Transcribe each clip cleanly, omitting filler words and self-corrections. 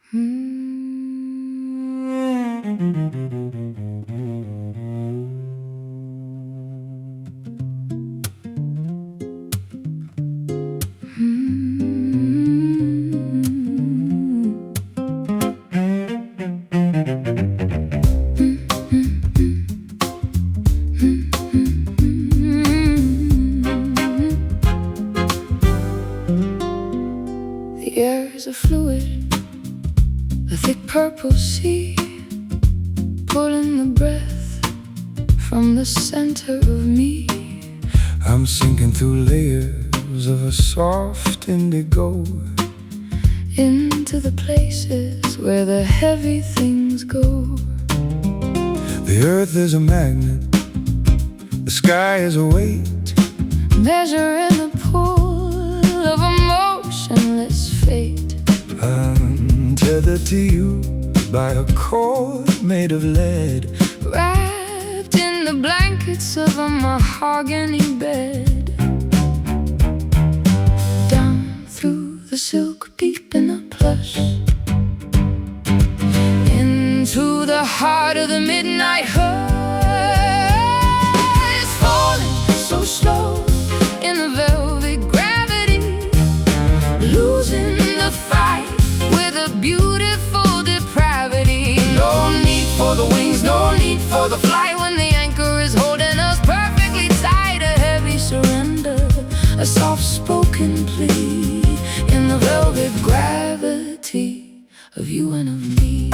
The air is a fluid, a thick purple sea, pulling the breath from the center of me. I'm sinking through layers of a soft indigo into the places where the heavy things go. The earth is a magnet, the sky is a weight, measuring the pull of a motionless fate. I'm tethered to you by a cord made of lead, wrapped in the blankets of a mahogany bed. Down through the silk, deep in the plush, into the heart of the midnight hush. Falling so slow in the velvet gravity, losing the fight with a beautiful depravity. No need for the wings, no need for the flight, when the anchor is holding us perfectly tight. A heavy surrender, a soft-spoken plea in the velvet gravity of you and of me.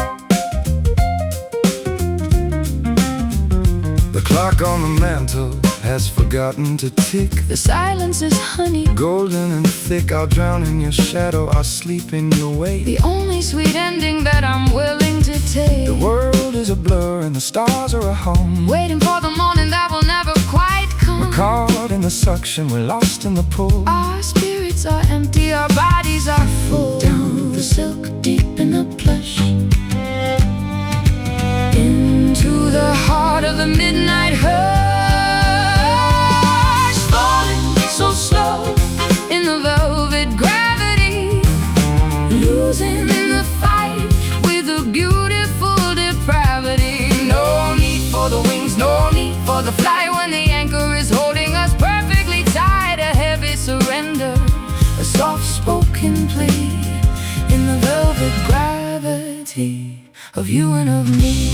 The clock on the mantle has forgotten to tick. The silence is honey, golden and thick. I'll drown in your shadow, I'll sleep in your wake. the only sweet ending that I'm willing to take. The world is a blur and the stars are a home, waiting for the morning that will never quite come. we're caught in the suction, we're lost in the pull. Our spirits are empty, our bodies are full. Down the silk, deep in the plush, into the heart of the midnight hush. Falling so slow in the velvet gravity, losing the fight with a beautiful depravity. No need for the wings, no need for the flight, when the anchor is holding us perfectly tight. A heavy surrender, a soft-spoken plea in the velvet gravity of you and of me.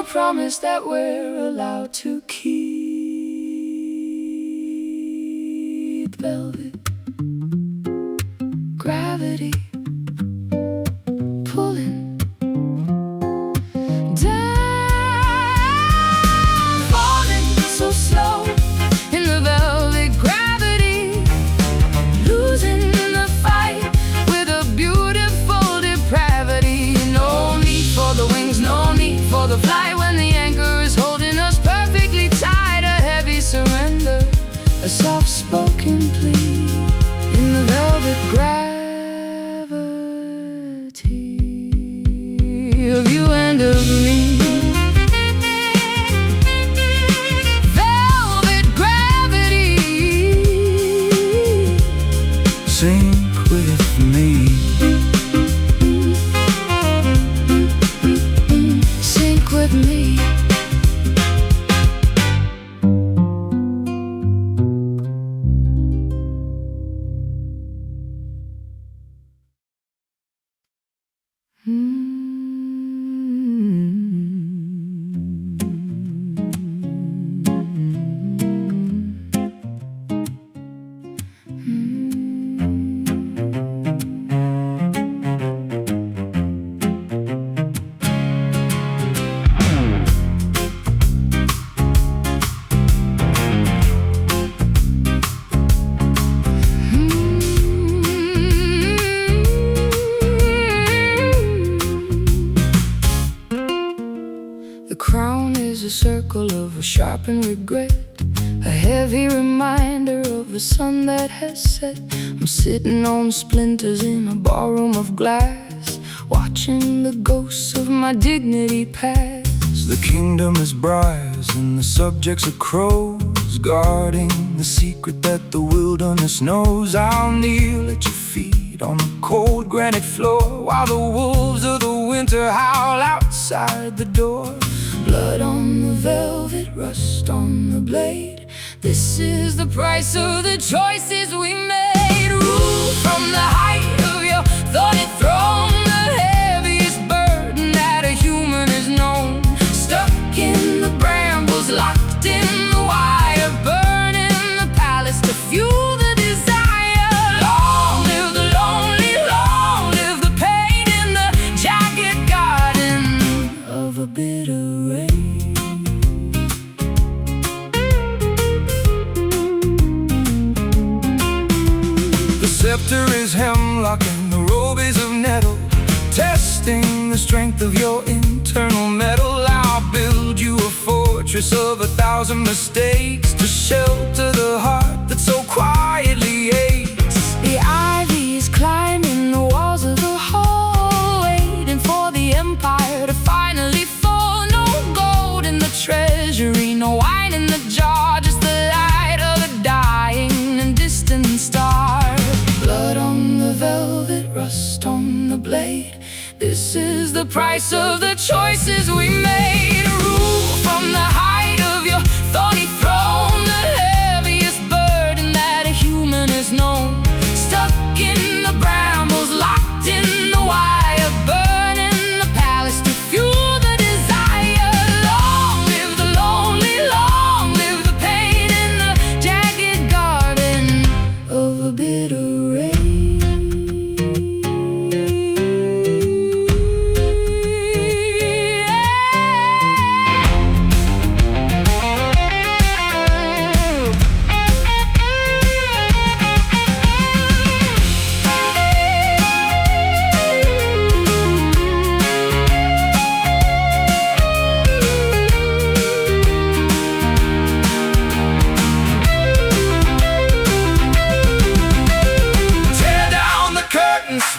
Promise that we're allowed to keep. Velvet gravity pulling down, falling so slow in the velvet gravity, losing the fight with a beautiful depravity. No need for the wings, no need for the flight, when the anchor is holding us perfectly tight. A heavy surrender, a soft-spoken plea in the velvet gravity of you and of me. Velvet gravity, Sink with me. sink with me. circle of a sharpened regret, a heavy reminder of the sun that has set. I'm sitting on splinters in a ballroom of glass, watching the ghosts of my dignity pass. The kingdom is briars and the subjects are crows, guarding the secret that the wilderness knows. I'll kneel at your feet on the cold granite floor, while the wolves of the winter howl outside the door. Blood on the velvet, rust on the blade. This is the price of the choices we made. Rule from the height of your thorny throne, the heaviest burden that a human has known. Stuck in the brambles, locked in the wire, burning the palace to fuel the desire. Long live the lonely, long live the pain in the jagged garden of a bitter rain. The scepter is hemlock and the robe is of nettle, testing the strength of your internal metal. I'll build you a fortress of 1,000 mistakes to shelter the heart that so quietly aches. The ivy is climbing the walls of the hall, waiting for the empire to finally fall. No gold in the treasury, no wine in the jar, just the light of a dying and distant star. Blood on the velvet, rust on the blade. This is the price of the choices we made. Rule from the height of your thorny throne, the heaviest burden that a human has known. Stuck in the brambles, locked in the wire, burning the palace to fuel the desire. Long live the lonely, long live the pain in the jagged garden of a bitter rain.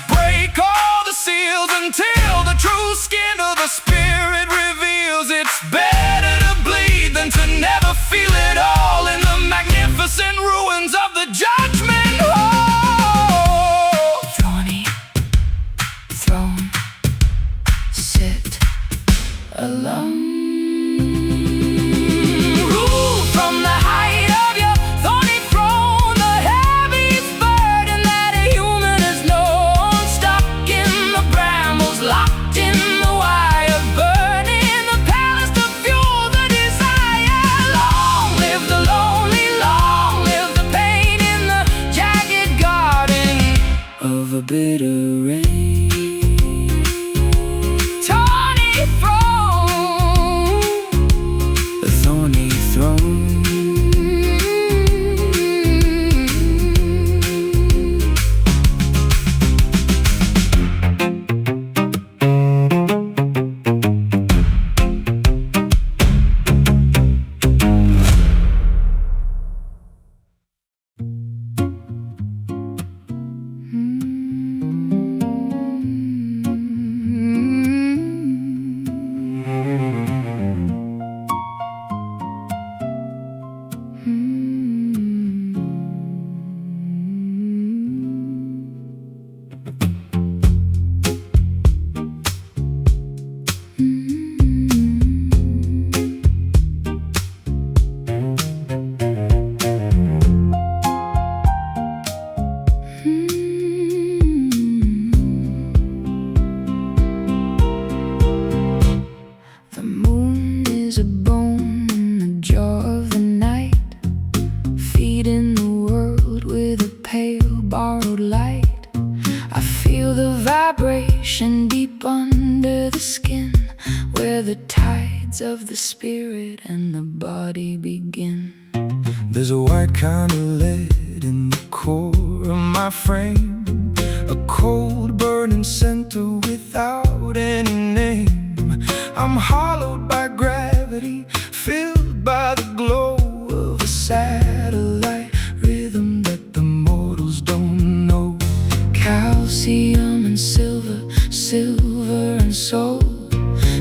Break all the seals until the true skin of the spirit reveals. It's better to bleed than to never feel it all in the magnificent ruins of the judgment hall. Thorny throne, sit alone. Rule from the height of your thorny throne, the heaviest burden that a human has known. Stuck in the brambles, locked in the wire, burning the palace to fuel the desire. Long live the lonely, long live the pain in the jagged garden of a bitter rain. Tawny throne, The thorny throne. The moon is a bone in the jaw of the night, feeding the world with a pale borrowed light. I feel the vibration deep under the skin, where the tides of the spirit and the body begin. There's a white kind of lead in the core of my frame, a cold burning center without any name. I'm hollowed by gravity, silver and soul,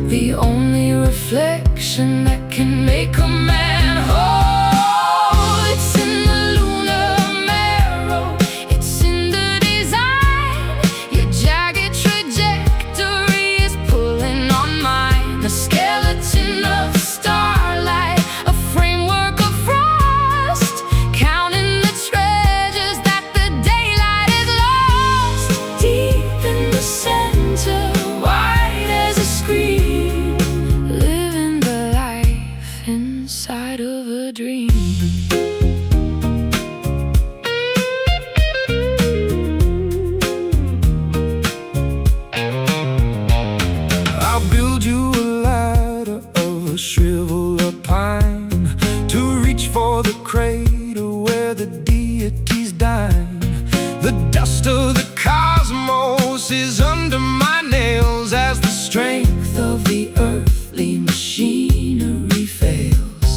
the only reflection that can make a man whole. It's in the lunar marrow, it's in the design. Your jagged trajectory is pulling on mine. The skeleton of starlight, a framework of frost, counting the treasures that the daylight has lost. Deep in the center, wide as a screen, living the life inside of a dream. I'll build you a ladder of a shriveled up pine, to reach for the crater where the deities dine. The dust of the cosmos is under my nails as the strength Of the earthly machinery fails.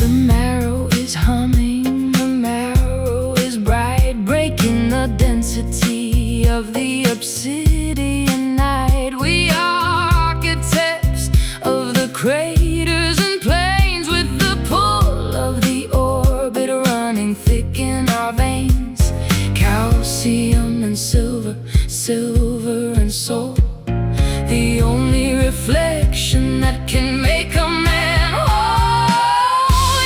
The marrow is humming, the marrow is bright, breaking the density of the obsidian night. We are architects of the craters and plains, with the pull of the orbit running thick in our veins. Calcium and silver, silver and soul, the only reflection that can make a man whole.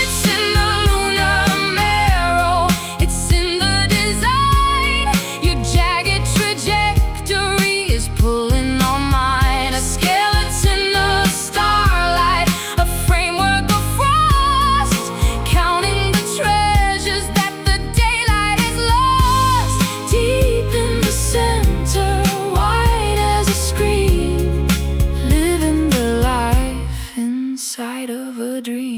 It's in the lunar marrow, it's in the design. Your jagged trajectory is pulling on mine. A skeleton of starlight, a framework of frost, counting the treasures that the daylight has lost. Deep in the center, wide as a screen, living the life inside of a dream.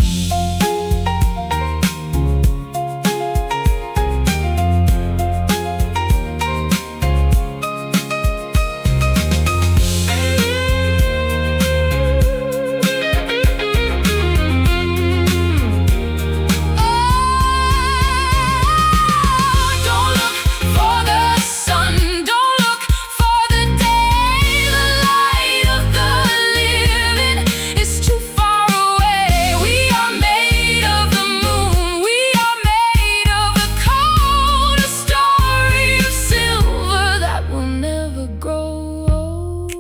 Don't look for the sun, don't look for the day. The light of the living is too far away. We are made of the moon, we are made of the cold. A story of silver that will never grow old.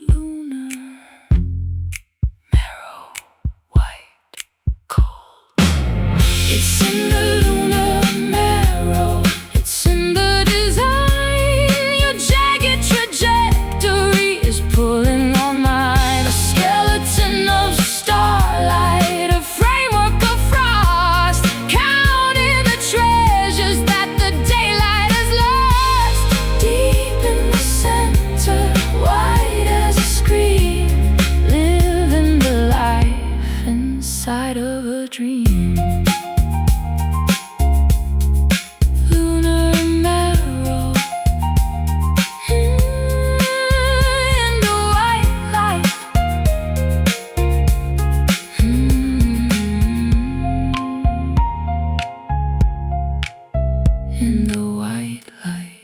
Lunar marrow, white, cold. It's in the lunar marrow, it's in the design. Your jagged trajectory is pulling on mine. A skeleton of starlight, a framework of frost, counting the treasures that the daylight has lost. Deep in the center, wide as a screen, living the life inside of a dream. Lunar marrow, in the white light, in the white light.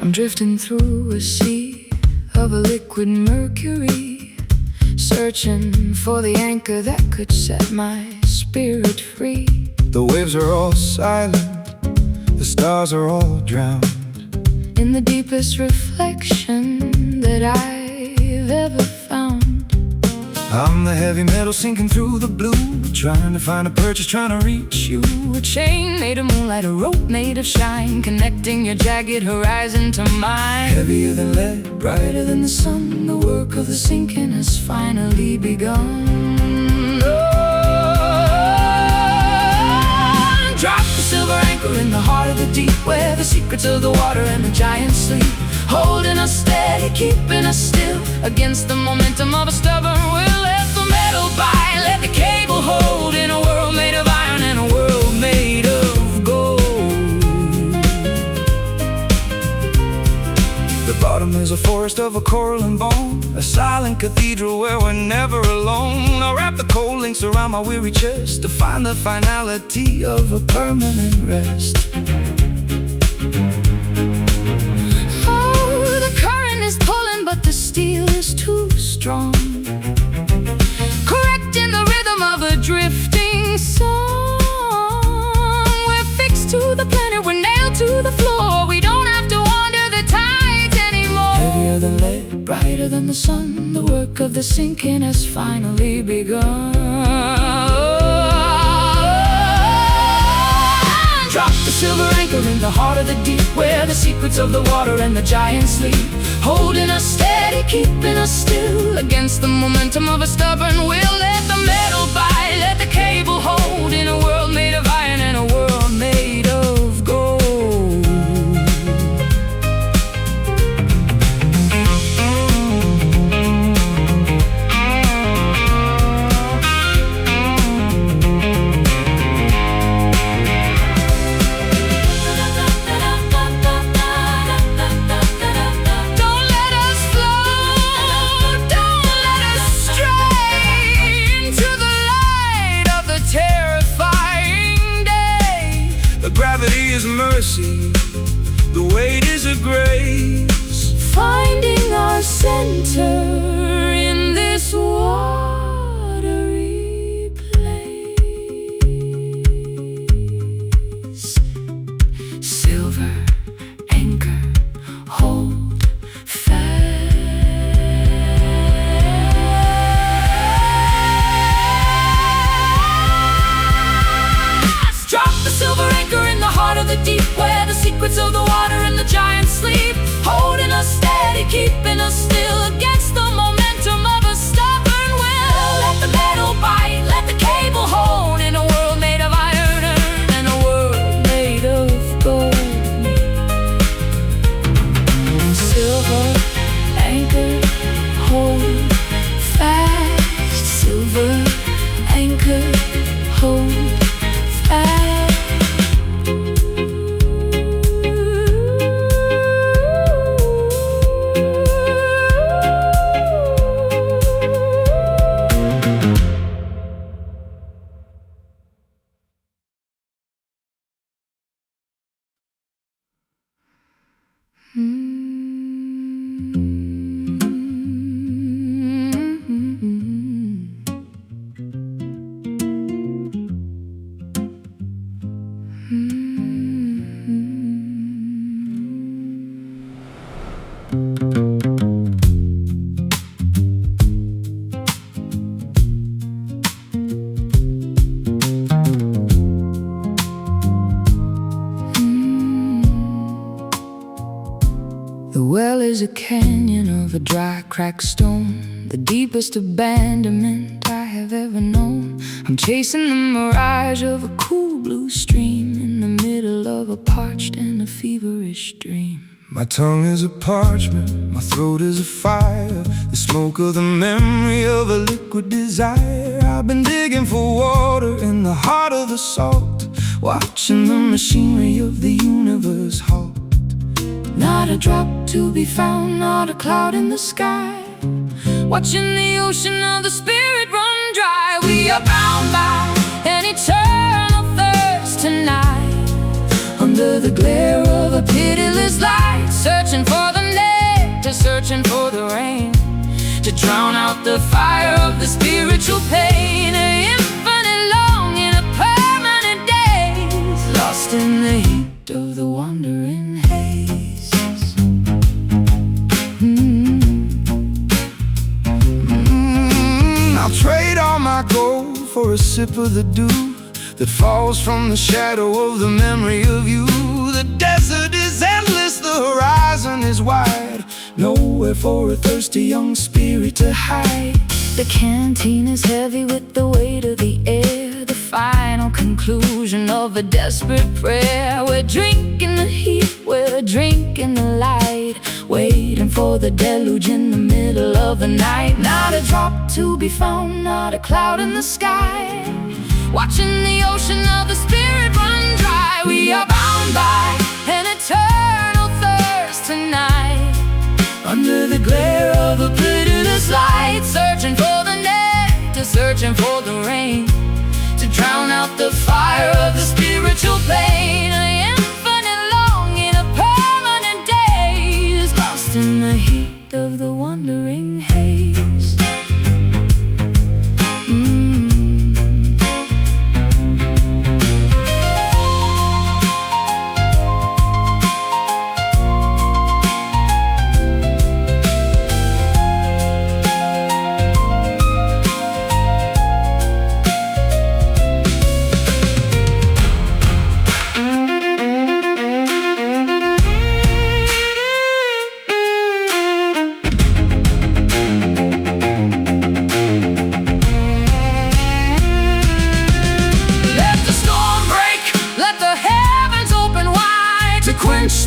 I'm drifting through a sea of a liquid mercury, searching for the anchor that could set my spirit free. The waves are all silent, the stars are all drowned. In the deepest reflection that I've ever found. I'm the heavy metal sinking through the blue, trying to find a purchase, trying to reach you. A chain made of moonlight, a rope made of shine, connecting your jagged horizon to mine. Heavier than lead, Brighter than the sun, the work of the sinking has finally begun. Drop the silver anchor in the heart of the deep, where the secrets of the water and the giants sleep, holding us steady, keeping us still against the momentum of a stubborn will. Let the metal bite, let the cable hold, in a world made of iron and a world made of gold. The bottom is a forest of a coral and bone, a silent cathedral where we're never alone. I'll wrap the cold links around my weary chest to find the finality of a permanent rest. Oh, the current is pulling, but the steel is too strong, correcting the rhythm of a drifting song. We're fixed to the planet, we're nailed to the floor. We don't have to wander the tides anymore. Heavier than lead, brighter than the sun, the work of the sinking has finally begun. Drop the silver anchor in the heart of the deep, where the secrets of the water and the giants sleep, holding us steady, keeping us still against the momentum of a stubborn will. Let the metal bite, let the cable hold, in a world made of iron and a world made of gold. Gravity is mercy, the weight is a grace, finding our center in this watery place. Silver anchor, hold fast. Drop the silver anchor in the heart of the deep, where the secrets of the water and the giants sleep, holding us steady, keeping us still against the momentum of a stubborn will. Let the metal bite, let the cable hold, in a world made of iron and a world made of gold. Silver anchor, hold fast. Silver anchor, hold fast. The well is a canyon of a dry, cracked stone, the deepest abandonment I have ever known. I'm chasing the mirage of a cool blue stream in the middle of a parched and a feverish dream. My tongue is a parchment, my throat is a fire, the smoke of the memory of a liquid desire. I've been digging for water in the heart of the salt, watching the machinery of the universe halt. Not a drop to be found, not a cloud in the sky, watching the ocean of the spirit run dry. We are bound by an eternal thirst tonight, under the glare of a pitiless light, searching for the nectar, searching for the rain, to drown out the fire of the spiritual pain. An infinite longing, a permanent daze, lost in the heat of the wandering haze. I'll trade all my gold for a sip of the dew that falls from the shadow of the memory of you. The desert is endless, the horizon is wide, nowhere for a thirsty young spirit to hide. The canteen is heavy with the weight of the air, the final conclusion of a desperate prayer. We're drinking the heat, we're drinking the light, waiting for the deluge in the middle of the night. Not a drop to be found, not a cloud in the sky, watching the ocean of the spirit run dry. We are bound by an eternal thirst tonight, under the glare of a pitiless light, searching for the nectar, searching for the rain, to drown out the fire of the spiritual pain. An infinite longing, a permanent daze, lost in the heat of the wandering haze.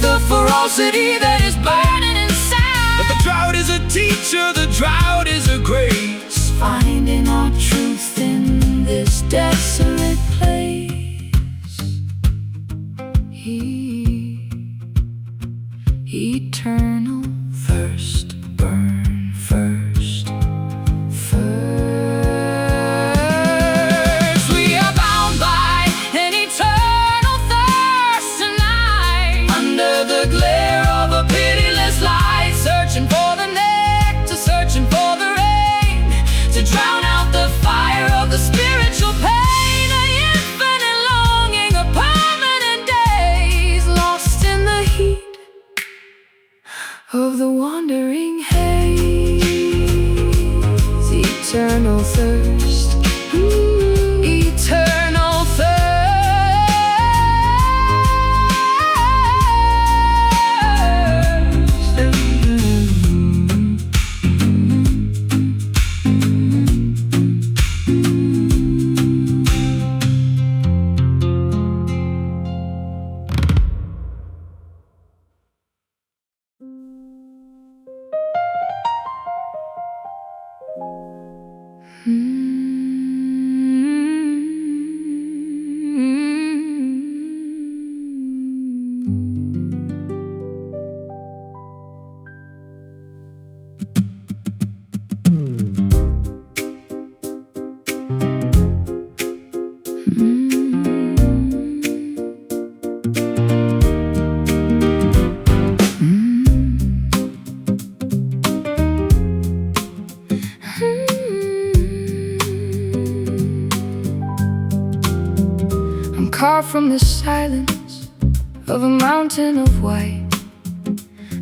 The ferocity that is burning inside. But the drought is a teacher, the drought is a grace, finding our truth in this desolate place. Eternal thirst, burn first, first. We are bound by an eternal thirst tonight, under the glare of a pitiless light, searching for the nectar, searching for the rain, to drown out the fire of the spiritual pain. An infinite longing, a permanent daze, lost in the heat of the wandering haze. Eternal thirst, eternal thirst. Carved from the silence of a mountain of white,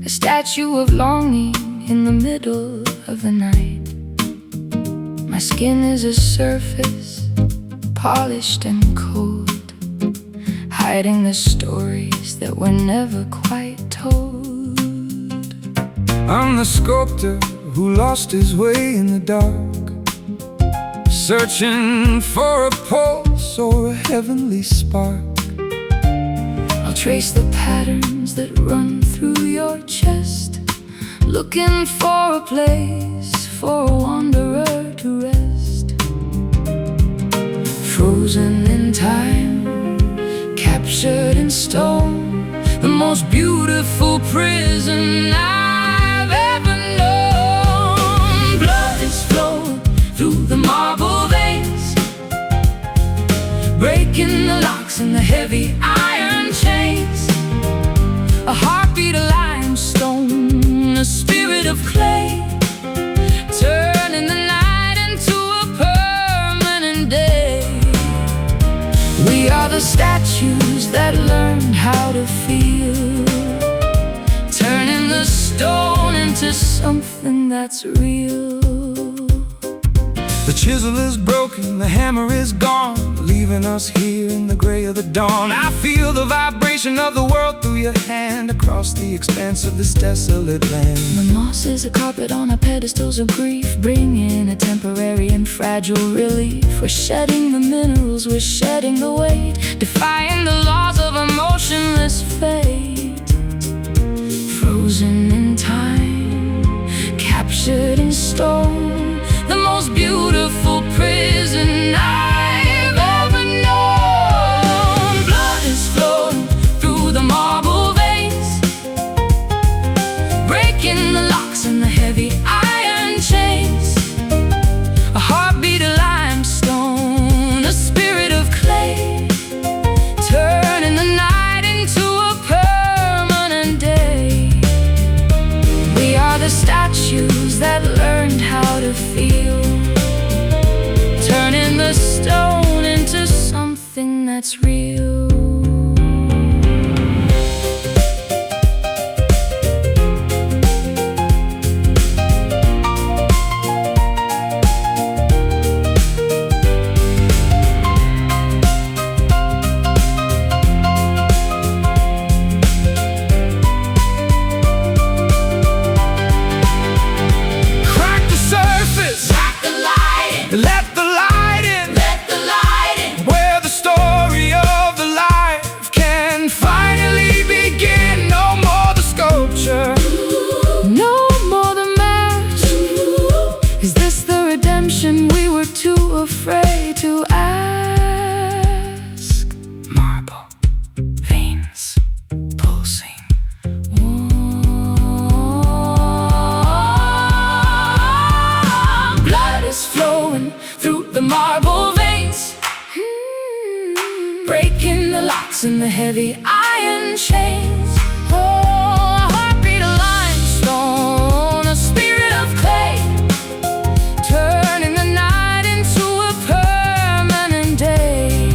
a statue of longing in the middle of the night. My skin is a surface, polished and cold, hiding the stories that were never quite told. I'm the sculptor who lost his way in the dark, searching for a pulse or a heavenly spark. I'll trace the patterns that run through your chest, looking for a place for a wanderer to rest. Frozen in time, captured in stone, the most beautiful prison I've ever known. Blood is flowing through the marble veins, breaking the locks and the heavy iron chains. A heartbeat of limestone, a spirit of clay, turning the night into a permanent day. We are the statues that learned how to feel, turning the stone into something that's real. The chisel is broken, the hammer is gone, leaving us here in the gray of the dawn. I feel the vibration of the world through your hand, across the expanse of this desolate land. The moss is a carpet on our pedestals of grief, bringing a temporary and fragile relief. We're shedding the minerals, we're shedding the weight, defying the laws of a motionless fate. Frozen in time, captured in stone, the most beautiful prison I've ever known. Blood is flowing through the marble veins, breaking the locks and the heavy iron chains. A heartbeat of limestone, a spirit of clay, turning the night into a permanent day. We are the statues that learned how to feel, turning the stone into something that's real. Let the light in, Let the light in, where the story of the life can finally begin. No more the sculpture, no more the mask. Is this the redemption we were too afraid to ask? marble veins pulsing. Blood is flowing through the marble veins, breaking the locks and the heavy iron chains. Oh, a heartbeat of limestone, a spirit of clay, turning the night into a permanent day.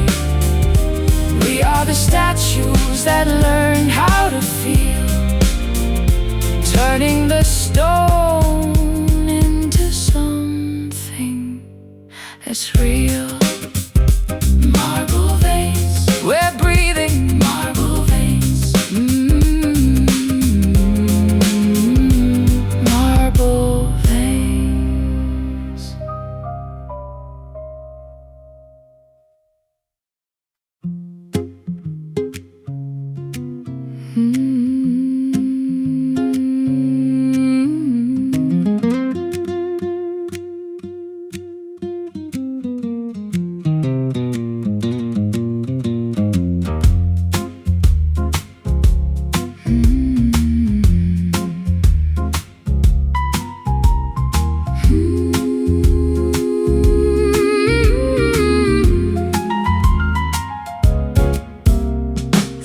We are the statues that learned how to feel, turning the stone into something that's real. Marble veins, we're breathing marble veins. Marble veins.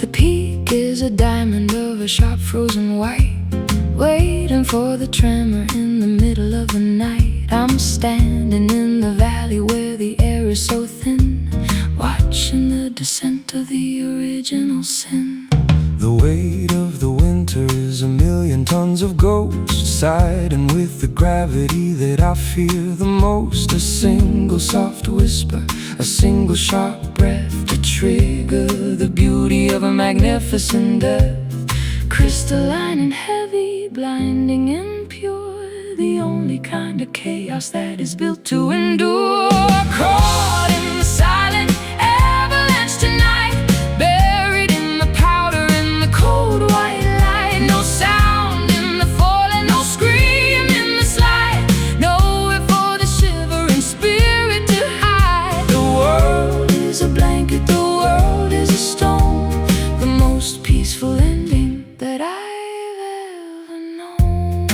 The peak is a diamond of a sharp frozen white, waiting for the tremor in the middle of the night. I'm standing in the valley where the air is so thin, watching the descent of the original sin. The weight of the winter is 1,000,000 tons of ghosts, siding with the gravity that I fear the most. A single soft whisper, a single sharp breath to trigger the beauty of a magnificent death. Crystalline and heavy, blinding and pure, the only kind of chaos that is built to endure. Caught in the silent avalanche tonight, buried in the powder in the cold white light. No sound in the falling, no scream in the slide, nowhere for the shivering spirit to hide. The world is a blanket, the world is a stone, the most peaceful ending that I've ever known.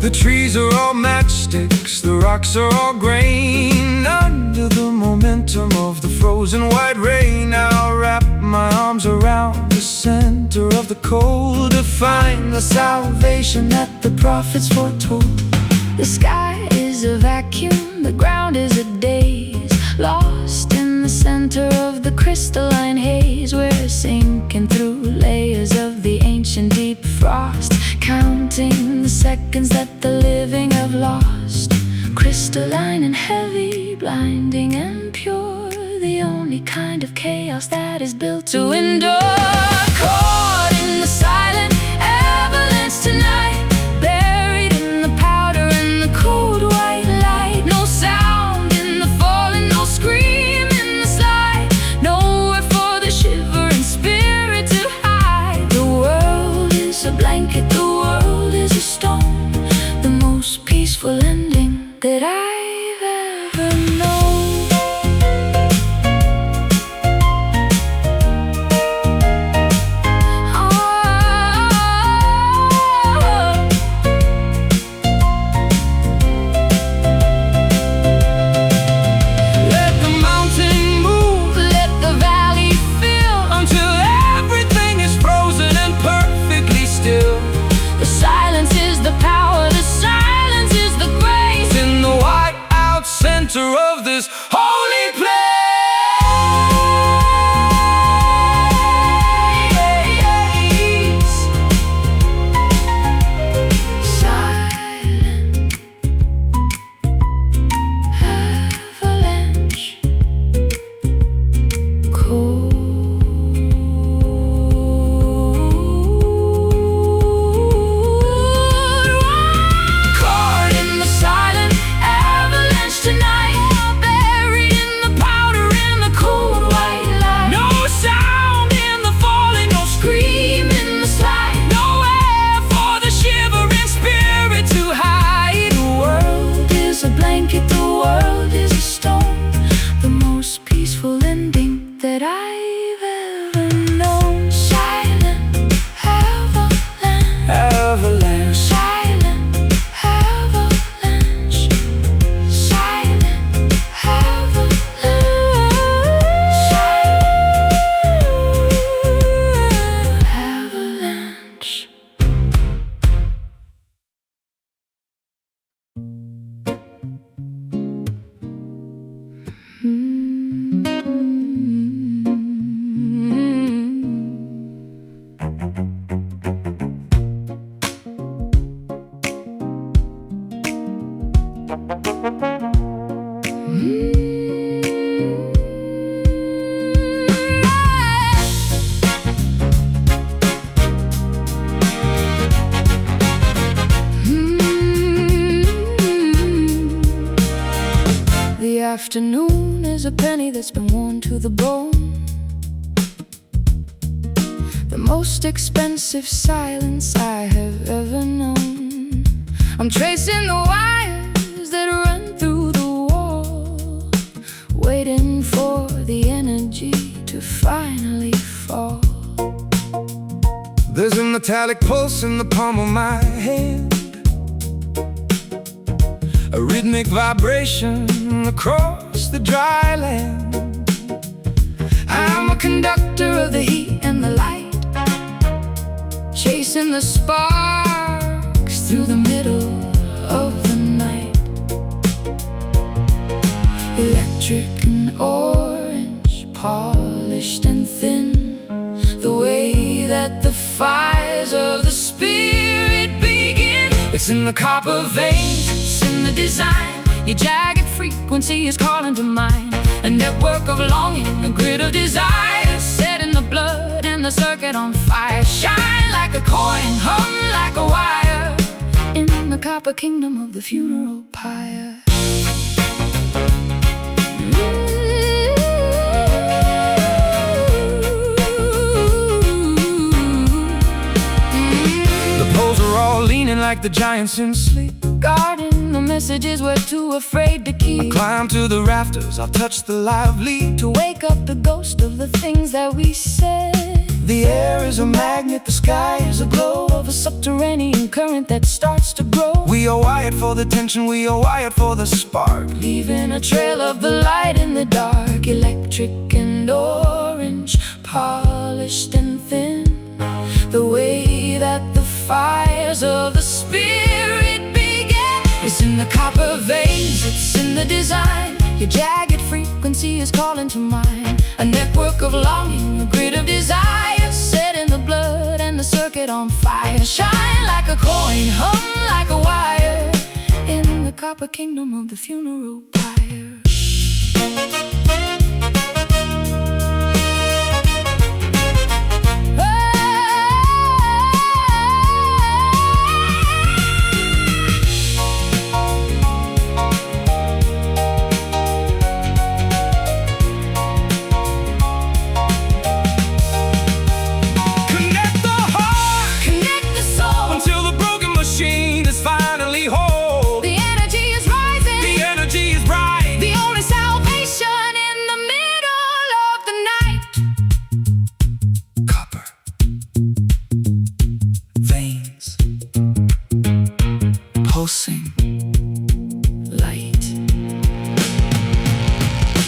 The trees are all matchsticks, the rocks are all grain, under the momentum of the frozen white rain. I'll wrap my arms around the center of the cold to find the salvation that the prophets foretold. The sky is a vacuum, the ground is a daze, lost in the center of the crystalline haze. We're sinking through layers of the ancient deep frost, counting the seconds that the living have lost. Crystalline and heavy, blinding and pure, the only kind of chaos that is built to endure. Caught in the silent avalanche tonight, buried in the powder and the cold white light. No sound in the falling, no scream in the slide, nowhere for the shivering spirit to hide. The world is a blanket, the world is a stone, the most peaceful ending that I've ever known. Of this holy place, silent avalanche, cold. Caught in the silent avalanche tonight, a blanket, the world is a stone, the most peaceful ending that I've ever known. Silent avalanche, avalanche, silent avalanche, silent avalanche. The afternoon is a penny that's been worn to the bone, the most expensive silence I have ever known. I'm tracing the wires that run through the wall, waiting for the energy to finally fall. There's a metallic pulse in the palm of my hand, a rhythmic vibration across the dry land. I'm a conductor of the heat and the light, chasing the sparks through the middle of the night. Electric and orange, polished and thin, the way that the fires of the spirit begin. It's in the copper veins, It's in the design, your jagged frequency is calling to mind. A network of longing, a grid of desire, set in the blood and the circuit on fire. Shine like a coin, hum like a wire, in the copper kingdom of the funeral pyre. the poles are all leaning like the giants in sleep, Guarding the messages we're too afraid to keep. I climb to the rafters, I'll touch the live lead, to wake up the ghost of the things that we said. The air is a magnet, the sky is a glow Of a subterranean current that starts to grow. We are wired for the tension, we are wired for the spark, Leaving a trail of the light in the dark. Electric and orange, polished and thin, the way that the fires of the spirit began. It's in the copper veins, it's in the design, your jagged frequency is calling to mind. A network of longing, a grid of desire, set in the blood and the circuit on fire. Shine like a coin, hum like a wire, the copper kingdom of the funeral pyre.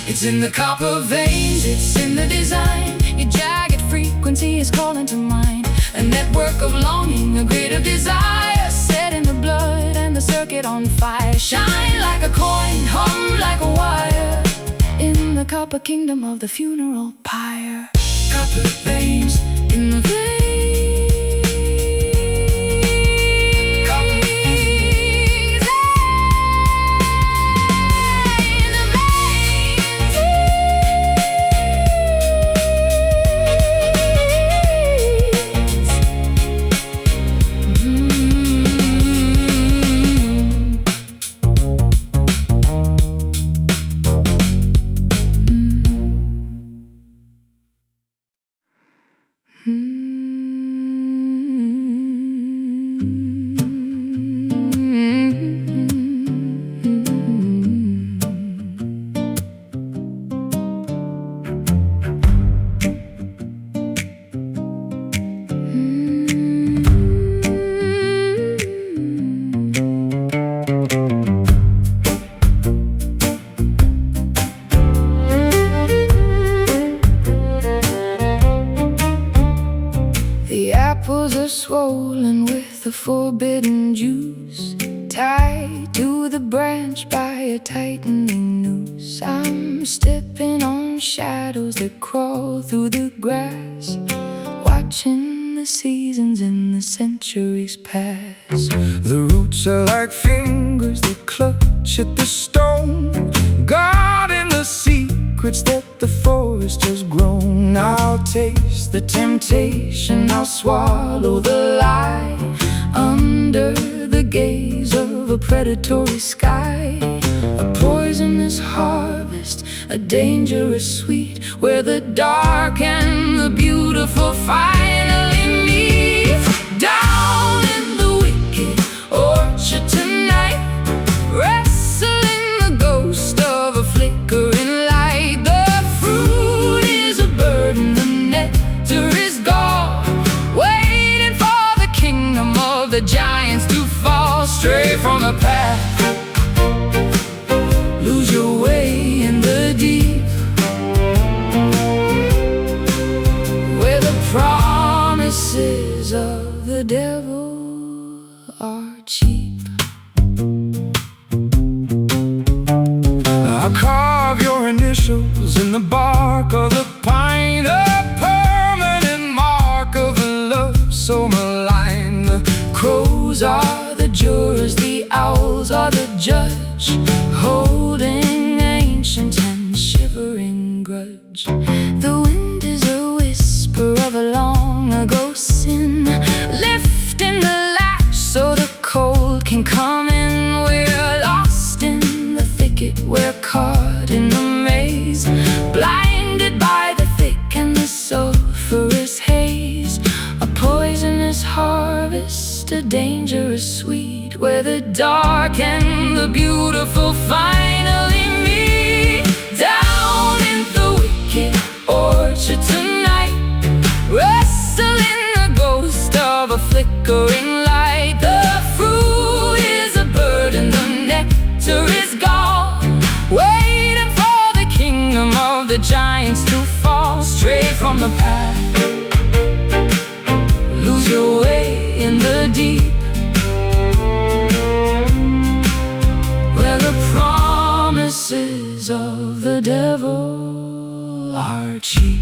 It's in the copper veins, it's in the design. Your jagged frequency is calling to mind. A network of longing, a grid of desire, set in the blood and the circuit on fire. Shine like a coin, hum like a wire, in the copper kingdom of the funeral pyre. Copper veins in the veins. Apples are swollen with the forbidden juice, tied to the branch by a tightening noose. I'm stepping on shadows that crawl through the grass, watching the seasons and the centuries pass. The roots are like fingers that clutch at the stone, guarding the secrets that the forest has grown. I'll taste the temptation, I'll swallow the lie, under the gaze of a predatory sky. A poisonous harvest, a dangerous sweet, where the dark and the beautiful finally meet. Down in the wicked orchard tonight, wrestling the ghost of a flickering light. The fruit is a burden, the nectar is gone, waiting for the kingdom of the giants to fall. Stray from the path, lose your way in the deep, where the promises of the devil are cheap. I'll carve your initials in the bark of the pine, a permanent mark of a love so malign. The crows are the jurors, the owls are the judge, holding ancient and shivering grudge. The wind is a whisper of a long ago sin, lifting the latch so the cold can come in. We're lost in the thicket, we're caught in the maze, blinded by the thick and the sulphurous haze. A poisonous harvest, a dangerous sweet, where the dark and the beautiful finally meet. Down in the wicked orchard tonight, wrestling the ghost of a flickering light. The fruit is a burden, the nectar is gone, waiting for the kingdom of the giants to fall. Stray from the path, lose your way in the deep, where the promises of the devil are cheap.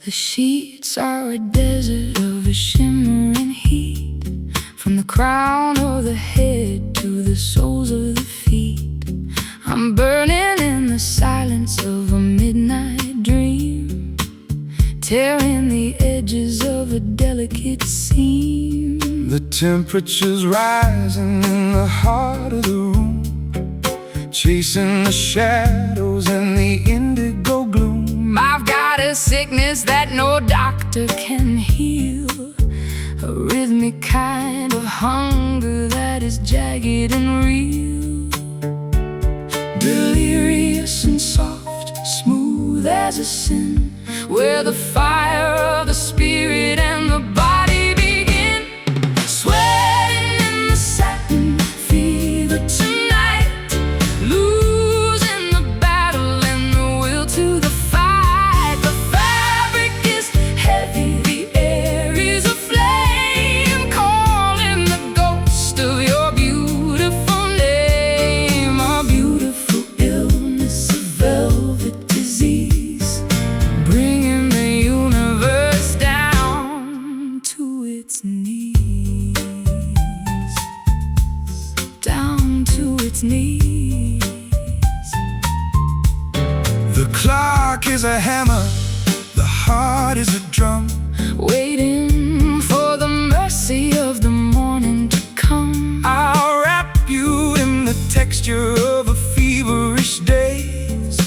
The sheets are a desert of a shimmering heat, from the crown of the head to the soles of the feet. I'm burning in the silence of a midnight dream, tearing the edges of a delicate seam. The temperature's rising in the heart of the room, chasing the shadows and the indigo gloom. I've got a sickness that no doctor can heal, a rhythmic kind of hunger that is jagged and real. Delirious and soft, smooth as a sin, where the fire of the spirit and the body begin. Sweating in the satin fever tonight, losing the battle and the will to the fight. The fabric is heavy, the air is aflame, calling the ghost of your beautiful name. A beautiful illness, a velvet disease, bringing the universe down to its knees, down to its knees. The clock is a hammer, the heart is a drum, Waiting for the mercy of the morning to come. I'll wrap you in the texture of a feverish daze,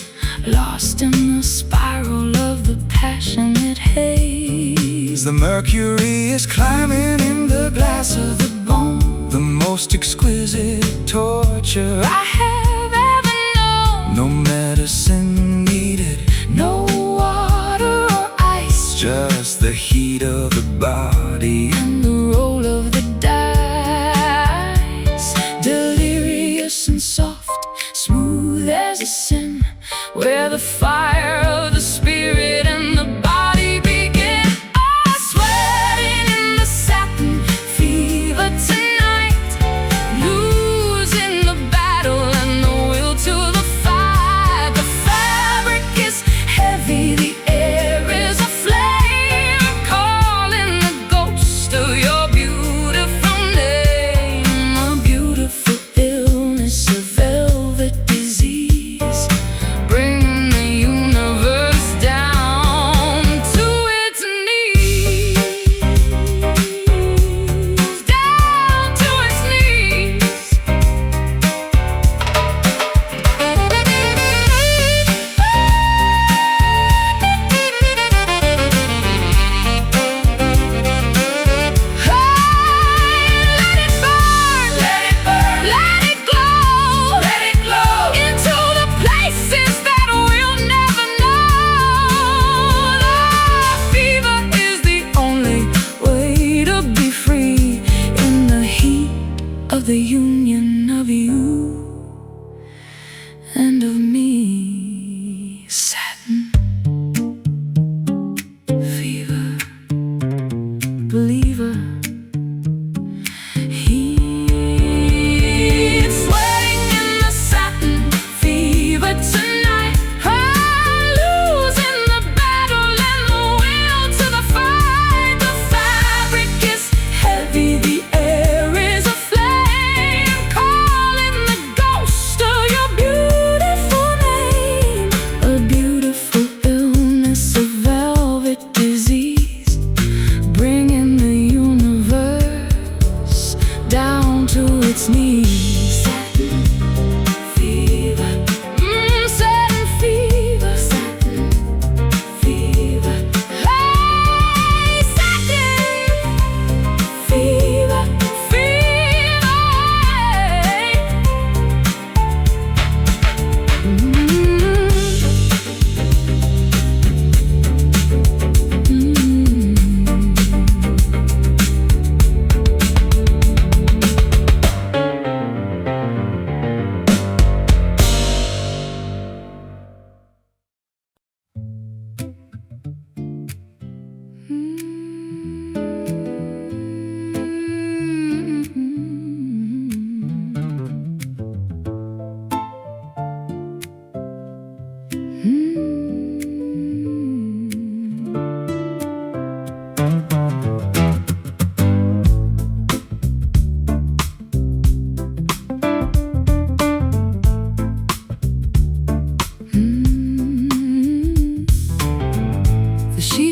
Lost in the spiral of the passionate haze. the mercury is climbing in the glass of the bone, the most exquisite torture I have ever known. No medicine needed, No water or ice, just the heat of the body. and the roll of the dice. Delirious and soft, smooth as a sin, where the fire of the spirit and the body begin. Oh, sweating in the satin fever tonight, losing the battle and the will to the fight. The fabric is heavy, the air is aflame, calling the ghost of your beautiful name. A beautiful illness, a velvet disease, bringing the universe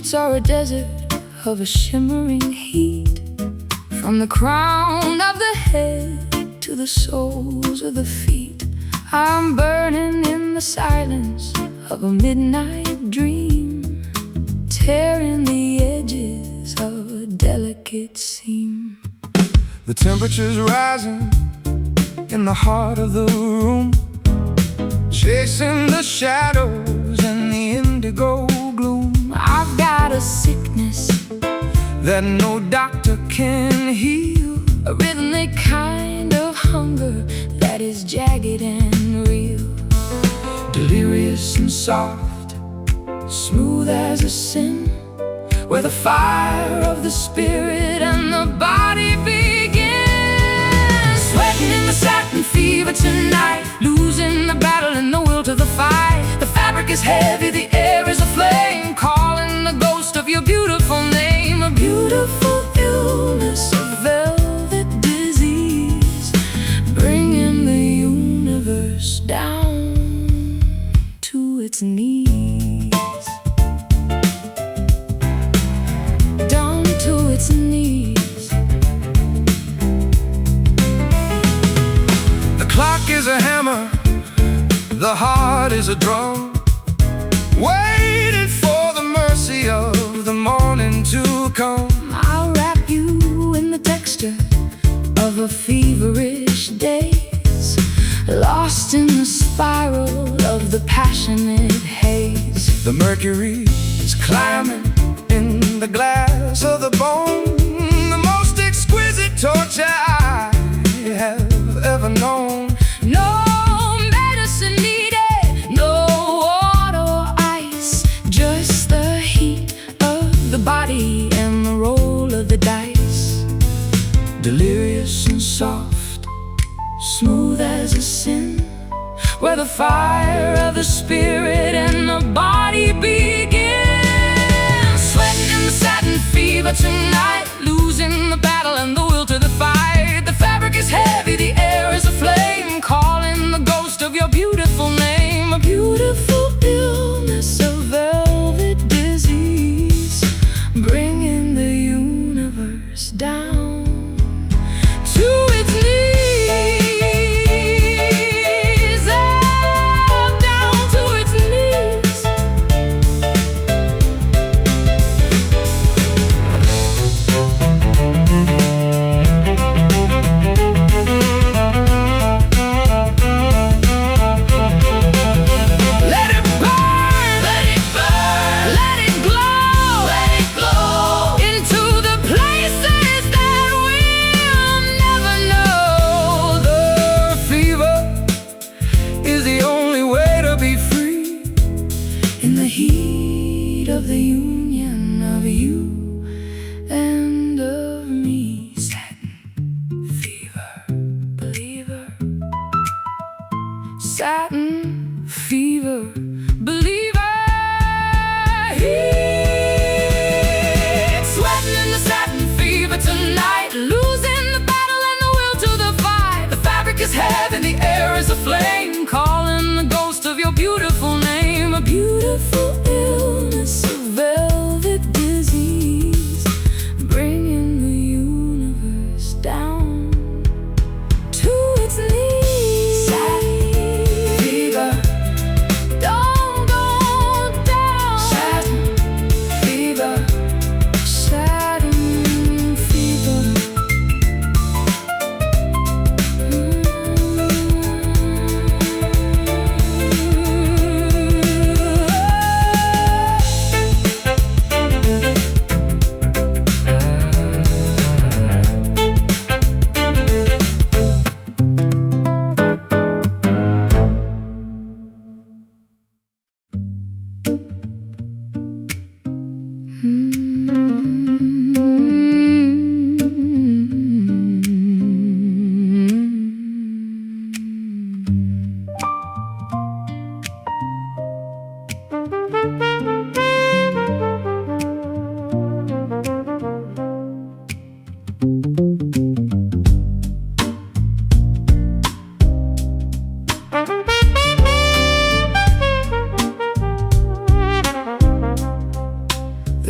streets are a desert of a shimmering heat. From the crown of the head to the soles of the feet, I'm burning in the silence of a midnight dream, tearing the edges of a delicate seam. The temperature's rising in the heart of the room, chasing the shadows and the indigo gloom. I've got a sickness that no doctor can heal, a rhythmic kind of hunger that is jagged and real. delirious and soft, smooth as a sin, where the fire of the spirit and the body begins. Sweating in the satin fever tonight, losing the battle and the will to the fight. The fabric is heavy, the air is aflame, calling the ghost of your beautiful name. A beautiful illness, a velvet disease, bringing the universe down to its knees. Down to its knees. The clock is a hammer, the heart is a drum, waiting for the mercy of the morning to come. I'll wrap you in the texture of a feverish daze, lost in the spiral of the passionate haze. The mercury is climbing in the glass of the bone, the most exquisite torture I have ever known. No medicine needed, no water or ice, just the heat of the body and the roll of the dice. Delirious and soft, Smooth as a sin, where the fire of the spirit and the body begins. Sweating in the satin fever tonight, losing the battle and the will to the fight. The fabric is heavy, the air is aflame, calling the ghost of your beautiful name. A beautiful illness, a velvet disease, bringing the universe down to its knees. Of the union of you and of me. Satin fever, believer. Satin fever, believer. Heat. Sweating in the satin fever tonight, losing the battle and the will to the fight. The fabric is heavy, the air is aflame, calling the ghost of your beautiful name. A beautiful illness, a velvet disease, bringing the universe down to its knees. Satin fever, don't go down. Satin fever, satin fever.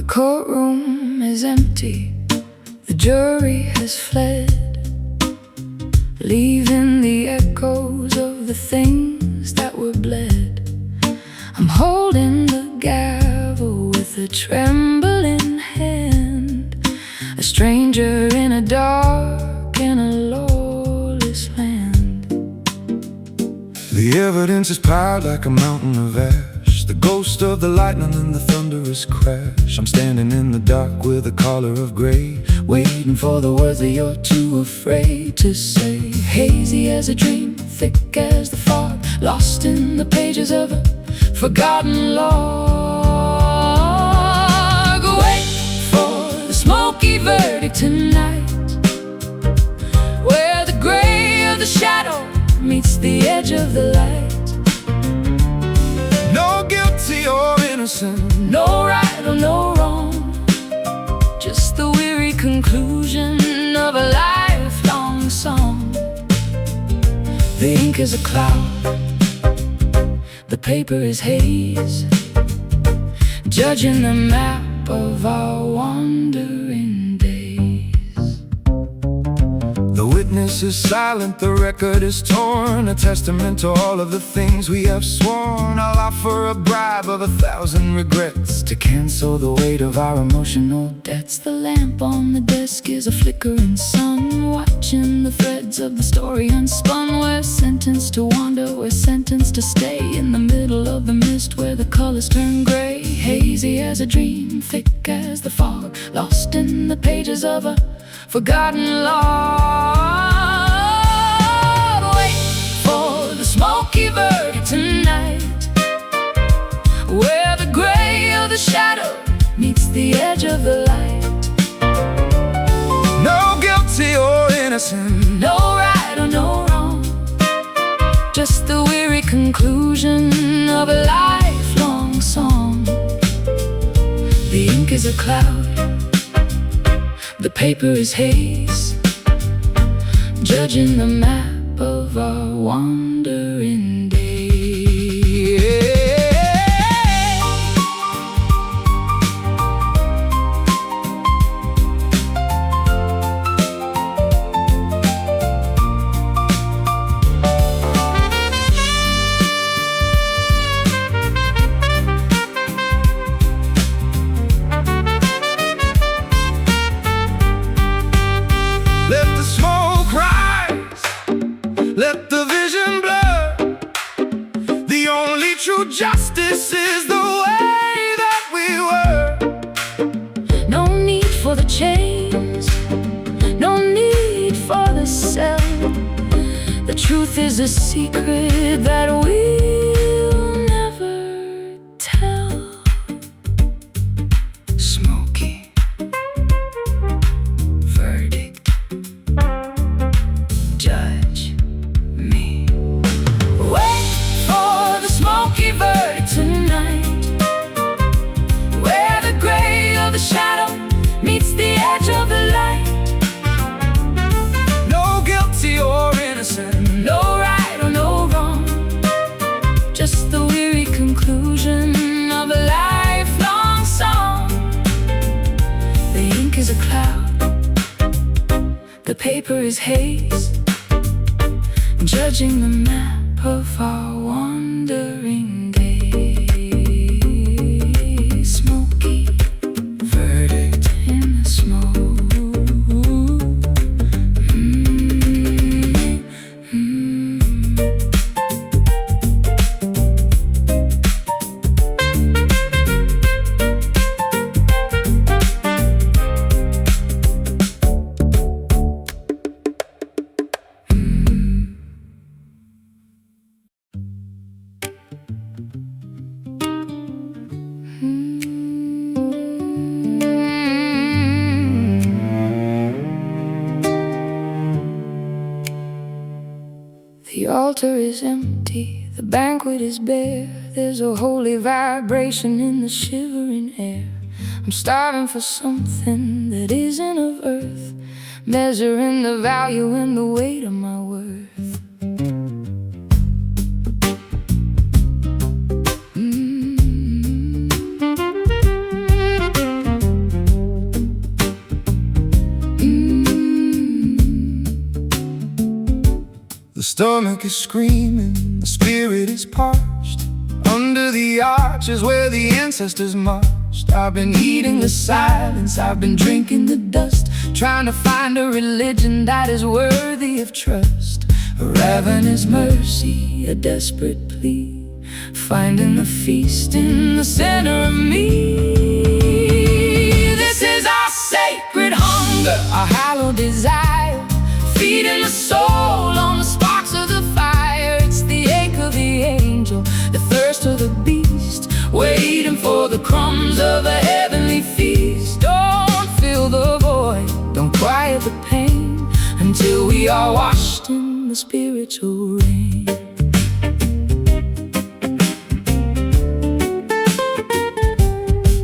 courtroom is empty, the jury has fled, leaving the echoes of the things that were bled. I'm holding the gavel with a trembling hand, a stranger in a dark and a lawless land. The evidence is piled like a mountain of ash, the ghost of the lightning and the thunderous crash. I'm standing in the dark with a collar of gray, waiting for the words that you're too afraid to say. Hazy as a dream, thick as the fog, lost in the pages of a forgotten log. Wait for the smoky verdict tonight, where the gray of the shadow meets the edge of the light. No guilty or innocent, no right or no wrong, just the weary conclusion of a lifelong song. The ink is a cloud, the paper is haze, judging the map of our wandering days. The witness is silent, the record is torn, a testament to all of the things we have sworn. I'll offer a bribe of 1,000 regrets to cancel the weight of our emotional debts. The lamp on the desk is a flickering sun, watching the threads of the story unspun. We're sentenced to wander, we're sentenced to stay in the middle of the mist where the colors turn gray. Hazy as a dream, thick as the fog, lost in the pages of a forgotten log. Wait for the smoky verdict tonight, where the gray of the shadow meets the edge of the light. No guilty or innocent, no right or no wrong, just the weary conclusion of a lifelong song. The ink is a cloud, the paper is haze, judging the map of our wandering days. Let the vision blur. The only true justice is the way that we were. No need for the chains, no need for the cell. The truth is a secret that we'll never tell. Smoky verdict, judge me. Wait for the smoky verdict tonight, where the gray of the shadow meets the edge of the light. no guilty or innocent, no right or no wrong, just the weary conclusion of a lifelong song. The ink is a cloud, the paper is haze, judging the map of our wandering days. Smoky verdict, in the smoke. The altar is empty, the banquet is bare. There's a holy vibration in the shivering air. I'm starving for something that isn't of earth, measuring the value and the weight of my worth. stomach is screaming, the spirit is parched. Under the arches where the ancestors marched, I've been eating the silence, I've been drinking the dust, trying to find a religion that is worthy of trust. A ravenous mercy, a desperate plea, finding the feast in the center of me. This is our sacred hunger, our hallowed desire, feeding the soul on the sparks of the fire. It's the ache of the angel, the thirst of the beast, waiting for the crumbs of a heavenly feast. Don't fill the void, don't quiet the pain, until we are washed in the spiritual rain.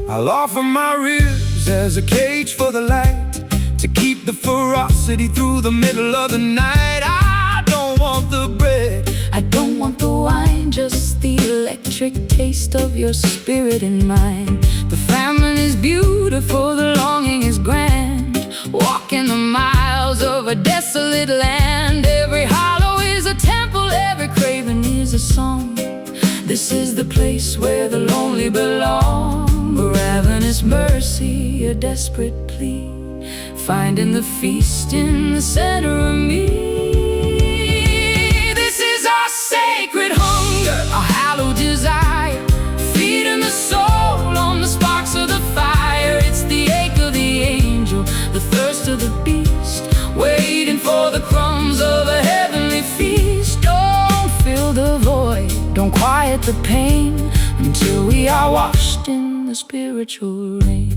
I'll offer my ribs as a cage for the light, to keep the ferocity through the middle of the night. I don't want the bread, I don't want the wine, just the electric taste of your spirit and mine. The famine is beautiful, the longing is grand, walking the miles of a desolate land. Every hollow is a temple, every craving is a song. This is the place where the lonely belong. A ravenous mercy, a desperate plea, finding the feast in the center of me. This is our sacred hunger, our hallowed desire, feeding the soul on the sparks of the fire. It's the ache of the angel, the thirst of the beast, waiting for the crumbs of a heavenly feast. Don't fill the void, don't quiet the pain, until we are washed in the spiritual rain.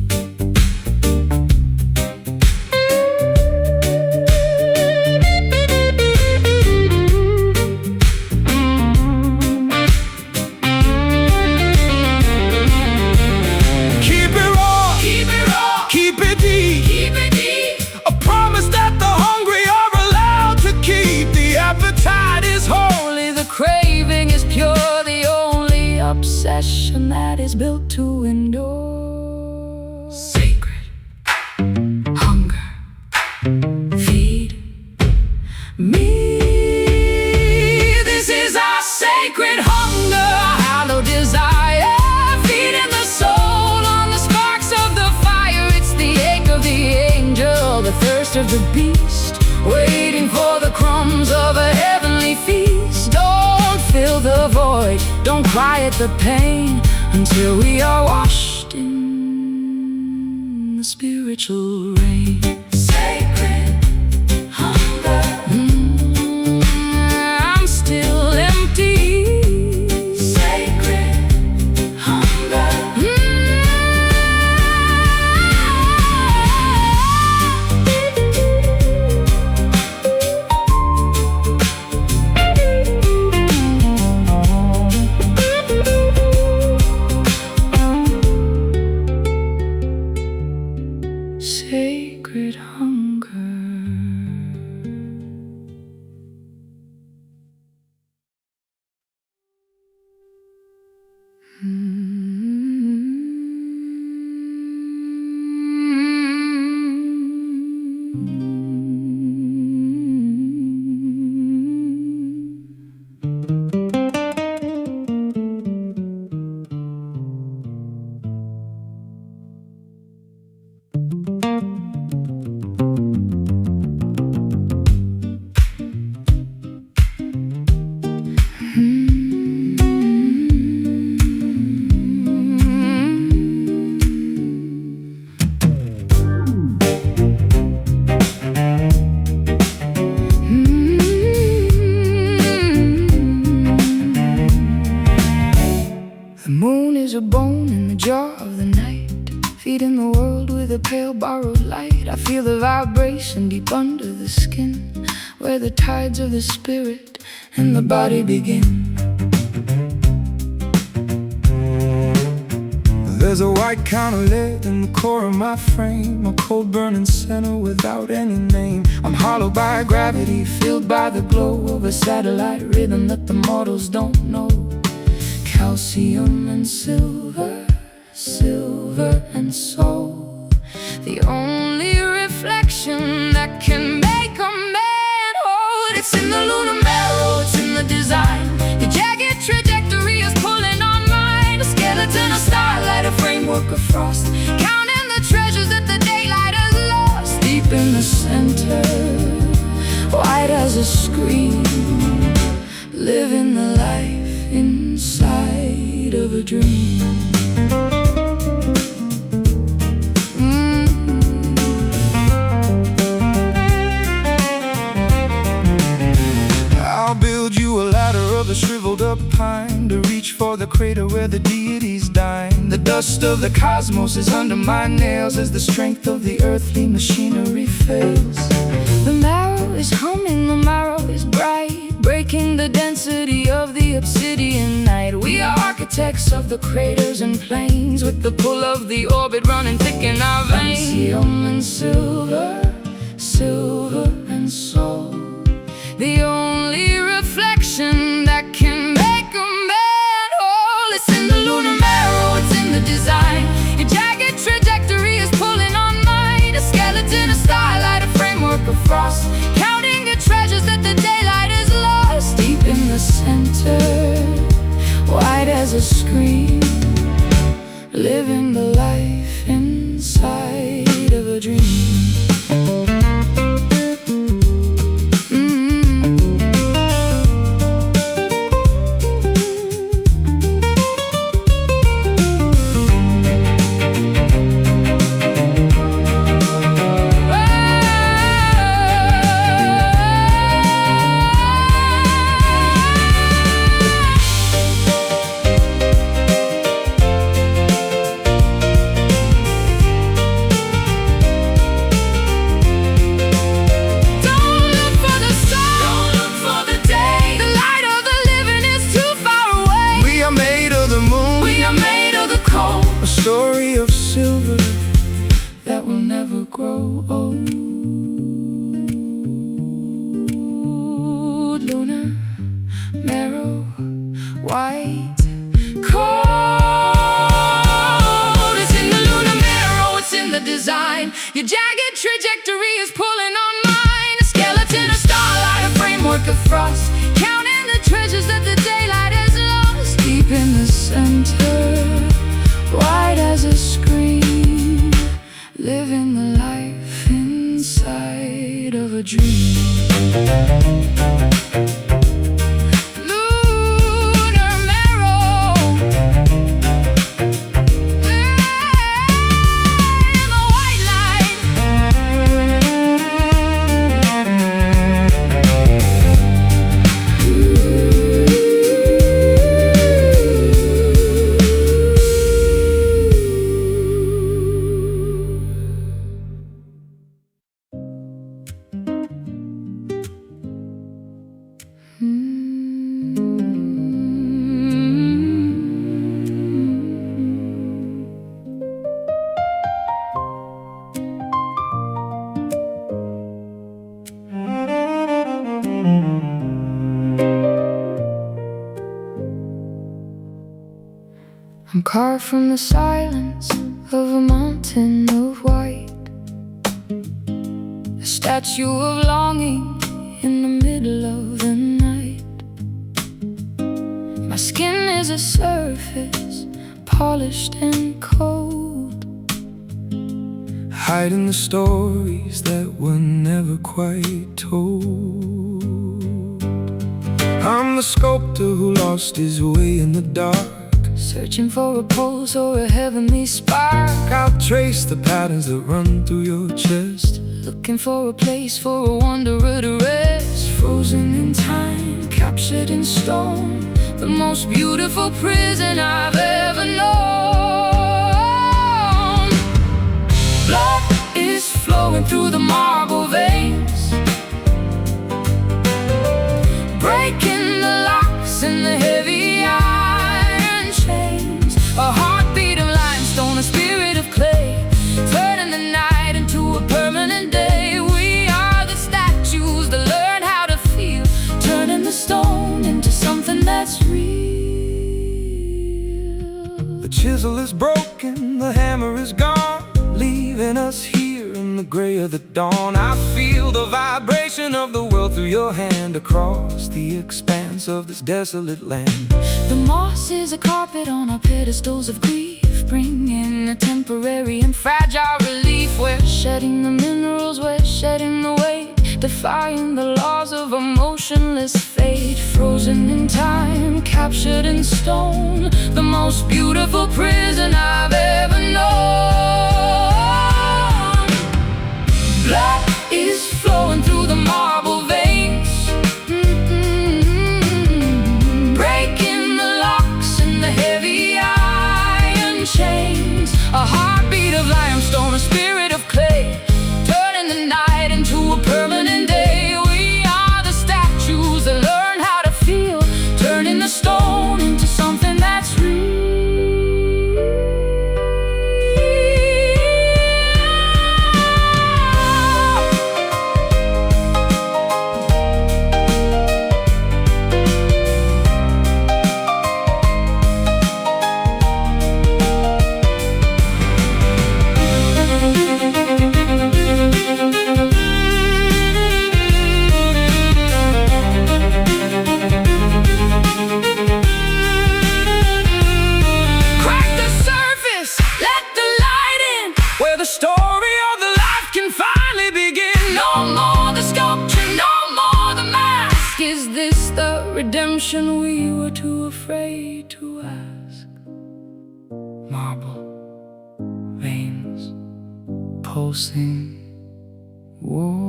Obsession that is built to endure. Sacred hunger, feed me. This is our sacred hunger, our hallowed desire, feeding the soul on the sparks of the fire. It's the ache of the angel, the thirst of the beast, waiting for the crumbs of a heavenly feast. Don't fill the void, don't quiet the pain, until we are washed in the spiritual rain. Sacred hunger, I'm still empty. Sacred hunger, sacred hunger. The moon is a bone in the jaw of the night, feeding the world with a pale borrowed light. I feel the vibration deep under the skin, where the tides of the spirit and the body begin. There's a white kind of lead in the core of my frame, a cold burning center without any name. I'm hollowed by gravity, filled by the glow of a satellite rhythm that the mortals don't know. Calcium and silver, silver and soul, the only reflection that can make a man whole. It's in the lunar marrow framework of frost, counting the treasures that the daylight has lost. Deep in the center, white as a screen, living the life inside of a dream. I'll build you a ladder of the shriveled up pine to reach for the crater where the deities dine. The dust of the cosmos is under my nails as the strength of the earthly machinery fails. The marrow is humming, the marrow is bright, breaking the density of the obsidian night. We are architects of the craters and plains, with the pull of the orbit running thick in our veins. Vanadium and silver, silver and soul, the only reflection that can make a man whole. It's in the lunar marrow, it's in the design. Your jagged trajectory is pulling on mine. A skeleton, a starlight, a framework of frost, counting the treasures that the daylight has lost. Deep in the center, white as a screen, living the life inside of a dream. Story of silver that will never grow old. Lunar marrow, white cold. It's in the lunar marrow, it's in the design. Your jagged trajectory is pulling on mine. A skeleton, a starlight, a framework of frost, counting the treasures that the daylight has lost. Deep in the center, white as a screen, living the life inside of a dream. Lunar marrow, the white light. I'm carved from the silence of a mountain of white, a statue of longing in the middle of the night. My skin is a surface, polished and cold, hiding the stories that were never quite told. I'm the sculptor who lost his way in the dark, searching for a pulse or a heavenly spark. I'll trace the patterns that run through your chest, looking for a place for a wanderer to rest. Frozen in time, captured in stone, the most beautiful prison I've ever known. Blood is flowing through the marble veins, breaking the locks in the heavy iron chains. A heartbeat of limestone, a spirit of clay, turning the night into a permanent day. We are the statues that learn how to feel, turning the stone into something that's real. The chisel is broken, the hammer is gone, leaving us here in the gray of the dawn. I feel the vibration of the world through your hand, across the expanse of this desolate land. The moss is a carpet on our pedestals of grief, bringing a temporary and fragile relief. We're shedding the minerals, we're shedding the weight, defying the laws of a motionless fate. Frozen in time, captured in stone, the most beautiful prison I've ever known. Blood is flowing through the marble veins, breaking the locks and the heavy iron chains. A heartbeat of limestone, a spirit of clay, turning the night into a permanent day. We are the statues that learn how to feel, turning the stone into something that's real. The story of the life can finally begin. No more the sculpture, no more the mask. Is this the redemption we were too afraid to ask? Marble veins pulsing, whoa.